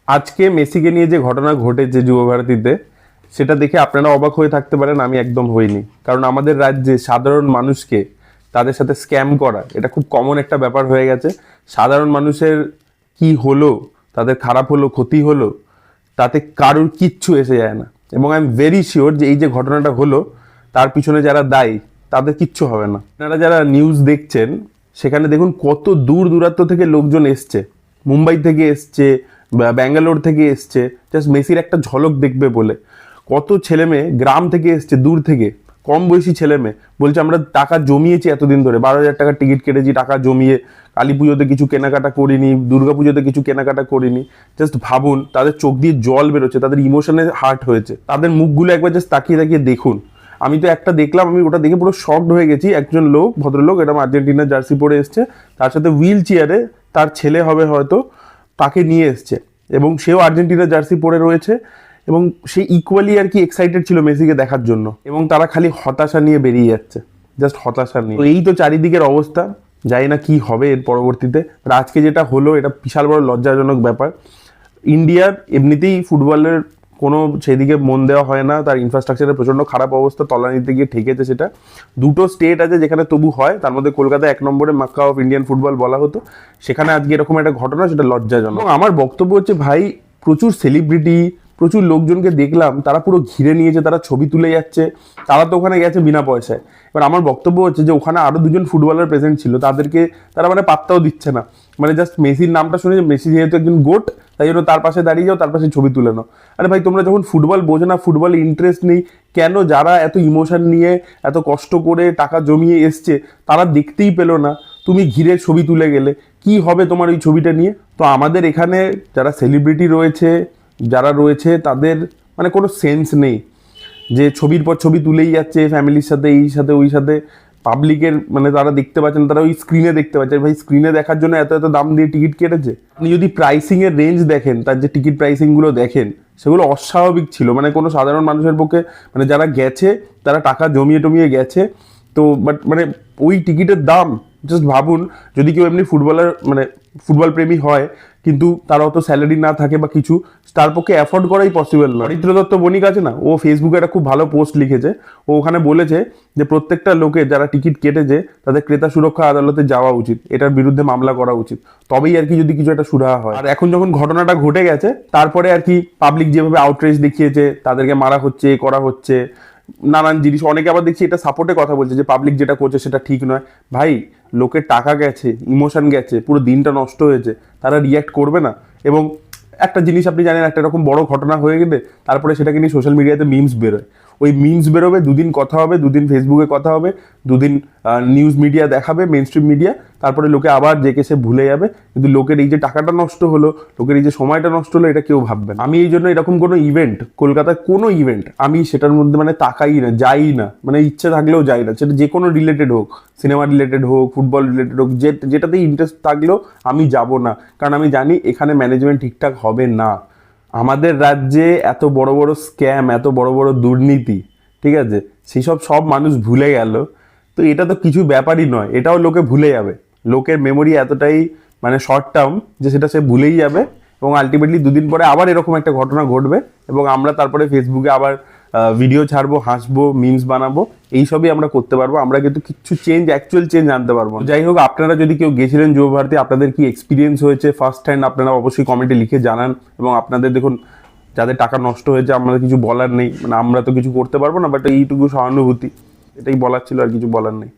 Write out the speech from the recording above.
আজকে মেসিকে নিয়ে যে ঘটনা ঘটেছে যুবভারতীতে, সেটা দেখে আপনারা অবাক হয়ে থাকতে পারেন, আমি একদম হইনি। কারণ আমাদের রাজ্যে সাধারণ মানুষকে তাদের সাথে স্ক্যাম করা এটা খুব কমন একটা ব্যাপার হয়ে গেছে। সাধারণ মানুষের কি হলো, তাদের খারাপ হলো, ক্ষতি হলো, তাতে কারুর কিচ্ছু এসে যায় না। এবং আই এম ভেরি শিওর যে এই যে ঘটনাটা হলো তার পিছনে যারা দায়ী তাদের কিচ্ছু হবে না। আপনারা যারা নিউজ দেখছেন সেখানে দেখুন কত দূর দূরান্ত থেকে লোকজন এসছে, মুম্বাই থেকে এসছে, ব্যাঙ্গালোর থেকে এসছে জাস্ট মেসির একটা ঝলক দেখবে বলে। কত ছেলে মেয়ে গ্রাম থেকে এসছে, দূর থেকে, কম বয়সী ছেলে মেয়ে বলছে আমরা টাকা জমিয়েছি এতদিন ধরে, 12,000 টাকার টিকিট কেটেছি টাকা জমিয়ে, কালী পুজোতে কিছু কেনাকাটা করিনি, দুর্গা পুজোতে কিছু কেনাকাটা করিনি। জাস্ট ভাবুন, তাদের চোখ দিয়ে জল বেরোচ্ছে, তাদের ইমোশনে হার্ট হয়েছে। তাদের মুখগুলো একবার জাস্ট তাকিয়ে তাকিয়ে দেখুন। আমি তো একটা দেখলাম, আমি ওটা দেখে পুরো শকড হয়ে গেছি। একজন লোক, ভদ্রলোক, এরকম আর্জেন্টিনার জার্সি পরে এসছে, তার সাথে হুইল চেয়ারে তার ছেলে হবে হয়তো, তাকে নিয়ে এসছে এবং সেও আর্জেন্টিনার জার্সি পরে রয়েছে এবং সে ইকুয়ালি আর কি এক্সাইটেড ছিল মেসিকে দেখার জন্য। এবং তারা খালি হতাশা নিয়ে বেরিয়ে যাচ্ছে, জাস্ট হতাশা নিয়ে। তো এই তো চারিদিকের অবস্থা, জানি না কি হবে এর পরবর্তীতে। আজকে যেটা হলো এটা বিশাল বড় লজ্জাজনক ব্যাপার। ইন্ডিয়ার এমনিতেই ফুটবলের কোনো সেদিকে মন দেওয়া হয় না, তার ইনফ্রাস্ট্রাকচারের প্রচণ্ড খারাপ অবস্থা, তলানিতে গিয়ে ঠেকেছে সেটা। দুটো স্টেট আছে যেখানে তবু হয়, তার মধ্যে কলকাতা 1 নম্বরে মাক্কা অফ ইন্ডিয়ান ফুটবল বলা হতো। সেখানে আজকে এরকম একটা ঘটনা, সেটা লজ্জাজনক। এবং আমার বক্তব্য হচ্ছে ভাই, প্রচুর সেলিব্রিটি, প্রচুর লোকজনকে দেখলাম তারা পুরো ঘিরে নিয়েছে, তারা ছবি তুলে যাচ্ছে, তারা তো ওখানে গেছে বিনা পয়সায়। এবার আমার বক্তব্য হচ্ছে যে ওখানে আরও 2জন ফুটবলার প্রেজেন্ট ছিল, তাদেরকে তারা মানে পাত্তাও দিচ্ছে না। মানে জাস্ট মেসির নামটা শুনে, মেসি যেহেতু একজন গোট, তাই জন্য তার পাশে দাঁড়িয়ে যাও, তার পাশে ছবি তুলে নাও। আরে ভাই, তোমরা যখন ফুটবল বোঝো না, ফুটবলে ইন্টারেস্ট নেই, কেন যারা এত ইমোশন নিয়ে এত কষ্ট করে টাকা জমিয়ে এসছে তারা দেখতেই পেলো না? তুমি ঘিরে ছবি তুলে গেলে কি হবে তোমার ওই ছবিটা নিয়ে? তো আমাদের এখানে যারা সেলিব্রিটি রয়েছে, যারা রয়েছে, তাদের মানে কোনো সেন্স নেই, যে ছবির পর ছবি তুলেই যাচ্ছে ফ্যামিলির সাথে, এই সাথে ওই সাথে। পাবলিকের মানে তারা দেখতে পাচ্ছেন, তারা ওই স্ক্রিনে দেখতে পাচ্ছে। ভাই, স্ক্রিনে দেখার জন্য এত এত দাম দিয়ে টিকিট কেটেছে। আপনি যদি প্রাইসিংয়ের রেঞ্জ দেখেন, তার যে টিকিট প্রাইসিংগুলো দেখেন, সেগুলো অস্বাভাবিক ছিল। মানে কোনো সাধারণ মানুষের পক্ষে, মানে যারা গেছে তারা টাকা জমিয়ে টমিয়ে গেছে তো, বাট মানে ওই টিকিটের দাম জাস্ট ভাবুন। যদি কেউ এমনি ফুটবলার মানে ফুটবল প্রেমী হয় কিন্তু তার অত স্যালারি না থাকে বা কিছু, তার পক্ষে অ্যাফোর্ড করাই পসিবল নয়। অরিত্র দত্ত বণিক আছে না, ও ফেসবুকে একটা খুব ভালো পোস্ট লিখেছে। ও ওখানে বলেছে যে প্রত্যেকটা লোকের যারা টিকিট কেটেছে তাদের ক্রেতা সুরক্ষা আদালতে যাওয়া উচিত, এটার বিরুদ্ধে মামলা করা উচিত, তবেই আর কি যদি কিছু একটা সুরাহা হয়। আর এখন যখন ঘটনাটা ঘটে গেছে, তারপরে আর কি পাবলিক যেভাবে আউটরেজ দেখিয়েছে, তাদেরকে মারা হচ্ছে, করা হচ্ছে, নানান জিনিস। অনেকে আবার দেখছি এটা সাপোর্টে কথা বলছে যে পাবলিক যেটা করছে সেটা ঠিক নয়। ভাই, লোকের টাকা গেছে, ইমোশন গেছে, পুরো দিনটা নষ্ট হয়েছে, তারা রিয়্যাক্ট করবে না? এবং একটা জিনিস আপনি জানেন, একটা এরকম বড় ঘটনা হয়ে গেলে তারপরে সেটাকে নিয়ে সোশ্যাল মিডিয়াতে মিমস বেরোয়। ওই মিমস বেরোবে, 2 দিন কথা হবে, 2 দিন ফেসবুকে কথা হবে, 2 দিন নিউজ মিডিয়া দেখাবে, মেন স্ট্রিম মিডিয়া, তারপরে লোকে আবার যে সে ভুলে যাবে। কিন্তু লোকের এই যে টাকাটা নষ্ট হলো, লোকের এই যে সময়টা নষ্ট হলো, এটা কেউ ভাববে না। আমি এই জন্য এরকম কোনো ইভেন্ট, কলকাতার কোনো ইভেন্ট, আমি সেটার মধ্যে মানে তাকাই না, যাই না, মানে ইচ্ছে থাকলেও যাই না। সেটা যে কোনো রিলেটেড হোক, সিনেমা রিলেটেড হোক, ফুটবল রিলেটেড হোক, যেটাতেই ইন্টারেস্ট থাকলেও আমি যাব না। কারণ আমি জানি এখানে ম্যানেজমেন্ট ঠিকঠাক হবে না। আমাদের রাজ্যে এত বড় বড় স্ক্যাম, এত বড় বড় দুর্নীতি, ঠিক আছে, সেসব সব মানুষ ভুলে গেল। তো এটা তো কিছু ব্যাপারই নয়, এটাও লোকে ভুলে যাবে। লোকের মেমোরি এতটাই মানে শর্ট টার্ম যে সেটা সে ভুলেই যাবে এবং আলটিমেটলি 2 দিন পরে আবার এরকম একটা ঘটনা ঘটবে এবং আমরা তারপরে ফেসবুকে আবার ভিডিও ছাড়বো, হাসবো, মিমস বানাবো, এইসবই আমরা করতে পারবো। আমরা কিন্তু কিছু অ্যাকচুয়াল চেঞ্জ আনতে পারবো। যাই হোক, আপনারা যদি কেউ গেছিলেন যুবভারতী, আপনাদের কি এক্সপিরিয়েন্স হয়েছে ফার্স্ট হ্যান্ড, আপনারা অবশ্যই কমেন্টে লিখে জানান। এবং আপনাদের দেখুন, যাদের টাকা নষ্ট হয়েছে, আমাদের কিছু বলার নেই, মানে আমরা তো কিছু করতে পারবো না, বাট এইটুকু সহানুভূতি, এটাই বলার ছিল, আর কিছু বলার নেই।